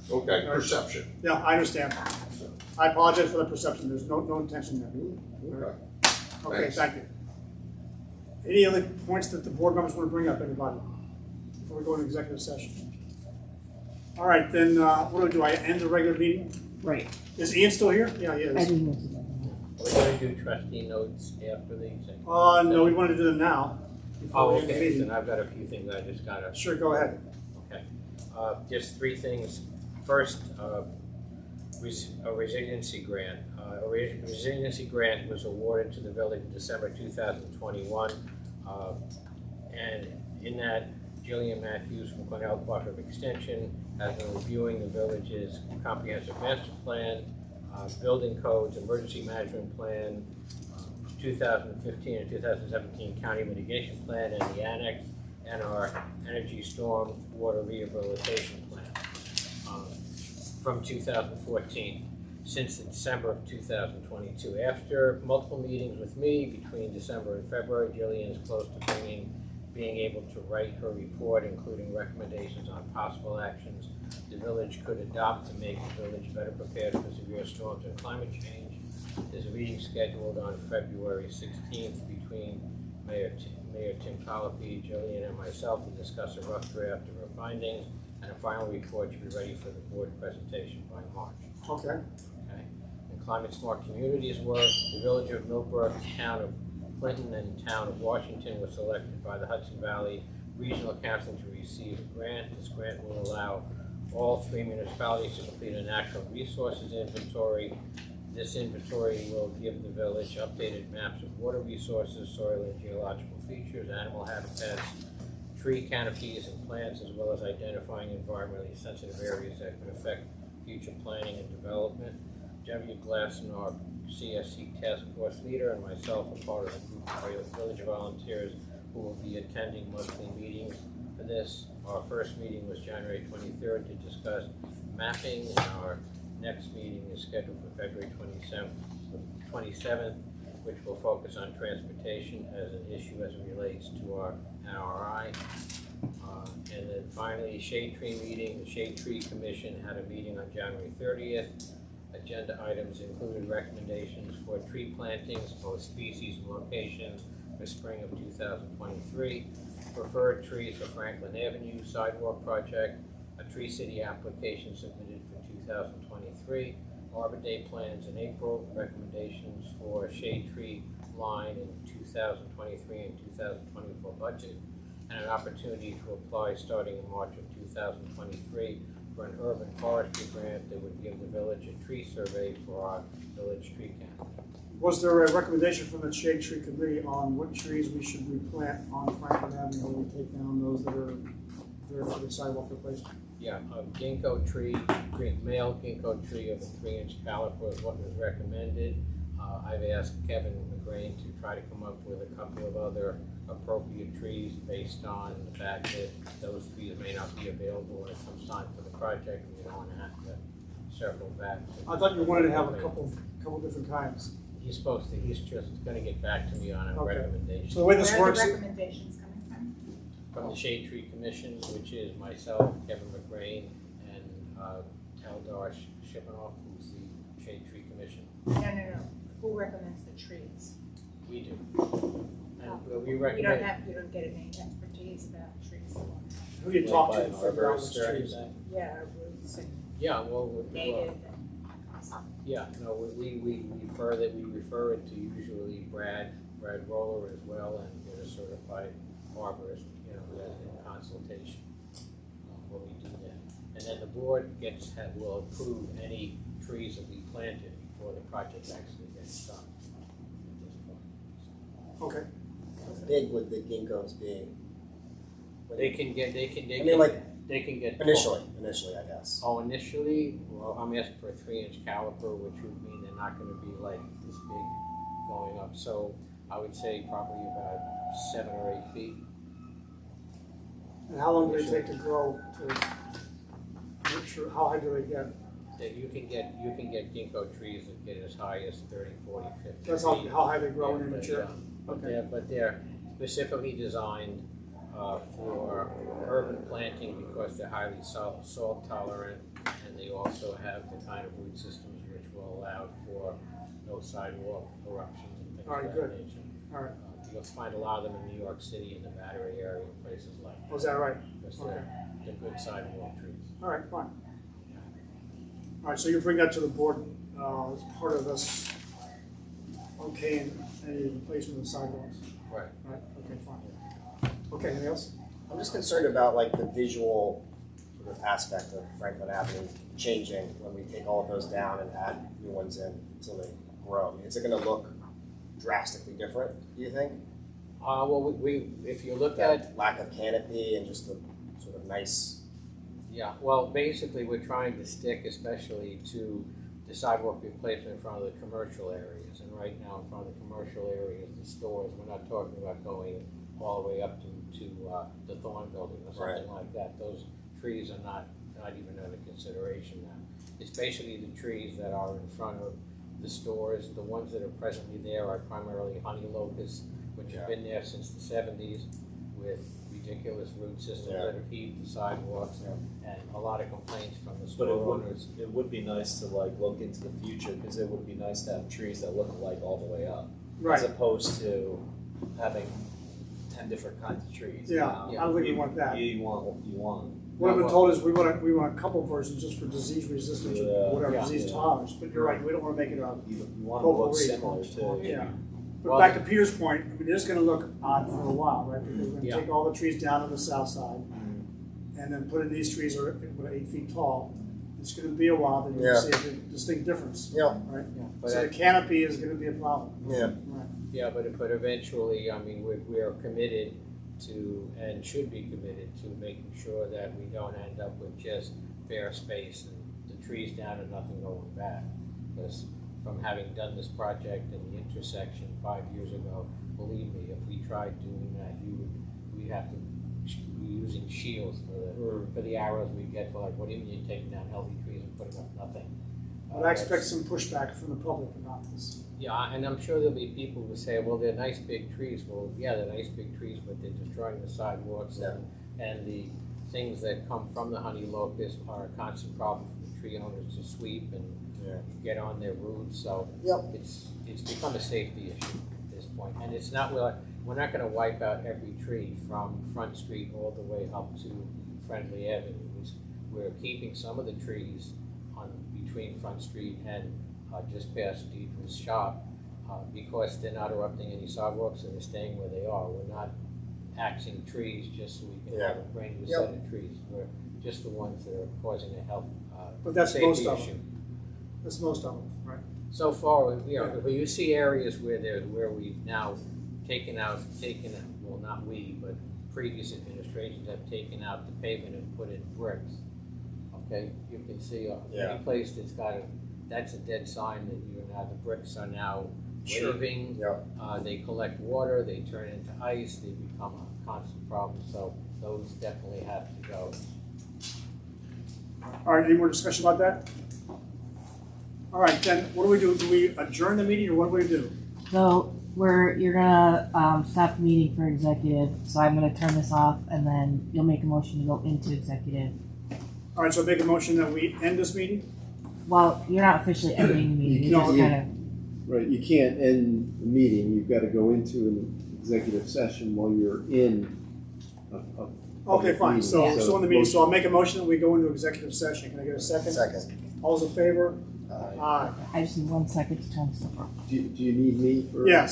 Okay, perception. Yeah, I understand. I apologize for the perception. There's no intention there. Okay. Okay, Thanks. thank you. Any other points that the board members want to bring up, anybody, before we go into executive session? All right, then, what do? I end the regular meeting? Right. Is Ian still here? Yeah, he I is. didn't know that. Are we going to do trustee notes after the executive? No, we wanted to do them now. before Oh, we end the okay, meeting. then I've got a few things I just gotta. Sure, go ahead. Okay. Just three things. First, a resiliency grant. A resiliency grant was awarded to the village in December 2021. And in that, Jillian Matthews from Cornell Cooperative Extension has been reviewing the village's comprehensive master plan, building codes, emergency management plan, 2015 and 2017 county mitigation plan, and the annex, and our energy storm water rehabilitation plan from 2014 since December of 2022. After multiple meetings with me between December and February, Jillian is close to being able to write her report, including recommendations on possible actions the village could adopt to make the village better prepared for severe storms and climate change. There's a meeting scheduled on February 16th between Mayor Tim Colopy, Jillian, and myself to discuss a rough draft of her findings, and a final report should be ready for the board presentation by March. Okay. Okay. In climate smart communities work, the village of Millbrook, town of Clinton, and town of Washington were selected by the Hudson Valley Regional Council to receive a grant. This grant will allow all three municipalities to complete a natural resources inventory. This inventory will give the village updated maps of water resources, soil and geological features, animal habitats, tree canopies and plants, as well as identifying environmentally sensitive areas that could affect future planning and development. W. Glasson, our CSC task force leader, and myself are part of a group of village volunteers who will be attending monthly meetings for this. Our first meeting was January 23rd to discuss mapping, and our next meeting is scheduled for February 27th, which will focus on transportation as an issue as it relates to our NRI. And then finally, Shade Tree meeting. The Shade Tree Commission had a meeting on January 30th. Agenda items included recommendations for tree plantings, both species and locations, for spring of 2023, preferred trees for Franklin Avenue sidewalk project, a Tree City application submitted for 2023, Arbor Day plans in April, recommendations for shade tree line in 2023 and 2024 budget, and an opportunity to apply starting in March of 2023 for an urban forestry grant that would give the village a tree survey for our village tree count. Was there a recommendation from the Shade Tree Committee on what trees we should replant on Franklin Avenue, or we take down those that are there for the sidewalk replacement? Yeah, a ginkgo tree, male ginkgo tree of a 3-inch caliper is what was recommended. I've asked Kevin McGrain to try to come up with a couple of other appropriate trees based on the fact that those trees may not be available when it comes time for the project, and we don't want to have to circle back. I thought you wanted to have a couple different kinds. He's just gonna get back to me on a Okay. recommendation. So the way this Where are works, the recommendations coming from? From the Shade Tree Commission, which is myself, Kevin McGrain, and Eldar Shipanoff, who's the Shade Tree Commission. No. Who recommends the trees? We do. And Oh. we You recommend. don't get any expertise about trees. who you talk to By to an figure out arborist which or trees. anything. Yeah, roots and Yeah, well, native and. we refer it to usually Brad Roller as well, and get a certified arborist, that in consultation when we do that. And then the board will approve any trees that we planted before the project actually gets done at this point. Okay. How big would the ginkgos be? They can get Initially, I guess. Oh, initially, well, I'm asking for a 3-inch caliper, which would mean they're not going to be like this big going up. So I would say probably about 7 or 8 feet. And how long do they take to grow to make sure, how high do they get? That you can get ginkgo trees that get as high as 30, 40, 50 That's feet. how high they grow when they're Yeah, mature? but Okay. they're specifically designed for urban planting because they're highly salt tolerant, and they also have the kind of root systems which will allow for no sidewalk eruptions and things All right, of good. that nature. All right. You'll find a lot of them in New York City and the Battery area and places like that. Oh, is that right? Because Okay. they're good sidewalk trees. All right, fine. All right, so you bring that to the board as part of us okaying any replacement of sidewalks. Right. Right, okay, fine. Okay, anything else? I'm just concerned about like the visual sort of aspect of Franklin Avenue changing when we take all of those down and add new ones in until they grow. I mean, is it going to look drastically different, do you think? Well, if you look at, That lack of canopy and just the sort of nice. yeah, well, basically, we're trying to stick especially to the sidewalk replacement in front of the commercial areas. And right now, in front of the commercial areas, the stores, we're not talking about going all the way up to the Thorn Building or something like that. Those trees are not even under consideration now. It's basically the trees that are in front of the stores. The ones that are presently there are primarily honey locusts, which have been there since the 70s with ridiculous root systems that have heaved the sidewalks and a lot of complaints from the But store owners. it would be nice to like look into the future, because it would be nice to have trees that look alike all the way up, Right. as opposed to having 10 different kinds of trees. Yeah, Now, I don't think we want that. You want what you want. What I've been told is we want a couple versions just for disease resistance or whatever, Yeah. disease tolerance. But you're right, we don't want to make it a You want to look potpourri. similar too. Yeah. But Well, back to Peter's point, I mean, it is going to look odd for a while, right? Because we're going to Yeah. take all the trees down on the south side Mhm. and then put in these trees that are 8 feet tall. It's going to be a while, then you're going to see a distinct difference, Yeah. right? But So the canopy is going to be a problem. Yeah. Right. Yeah, but eventually, I mean, we are committed to, and should be committed to, making sure that we don't end up with just bare space and the trees down and nothing going back. Because from having done this project in the intersection 5 years ago, believe me, if we tried doing that, we'd have to be using shields for the arrows we get for, like, what do you mean you're taking down healthy trees and putting up nothing? But I expect some pushback from the public about this. Yeah, and I'm sure there'll be people who say, well, they're nice big trees. Well, yeah, they're nice big trees, but they're destroying the sidewalks and the things that come from the honey locust are a constant problem for the tree owners to sweep and get on their roots. So it's become a safety issue at this point. And it's not, we're not gonna wipe out every tree from Front Street all the way up to Friendly Avenue. We're keeping some of the trees on between Front Street and just past Deidre's shop, because they're not erupting any sidewalks and they're staying where they are. We're not axing trees just so we can have a brand new set of trees. We're just the ones that are causing a health But that's safety most of issue. them. That's most of them, right? So far, if you see areas where we've now well, not we, but previous administrations have taken out the pavement and put in bricks. Okay, you can see any place that's a dead sign that the bricks are now waving. They collect water, they turn into ice, they become a constant problem. So those definitely have to go. All right, any more discussion about that? All right, then what do we do? Do we adjourn the meeting or what do we do? So you're gonna stop the meeting for executive. So I'm gonna turn this off, and then you'll make a motion to go into executive. All right, so make a motion that we end this meeting? Well, you're not officially ending the meeting. You You're just can't. kind Right, you can't end the meeting, you've got to go into an executive session while you're in a Okay, fine. meeting. So in the meeting, so I'll motion- make a motion that we go into executive session. Can I get a second? Second. All's in favor? Aye. of. I just need 1 second to turn stuff off. Do you need me for? Yes.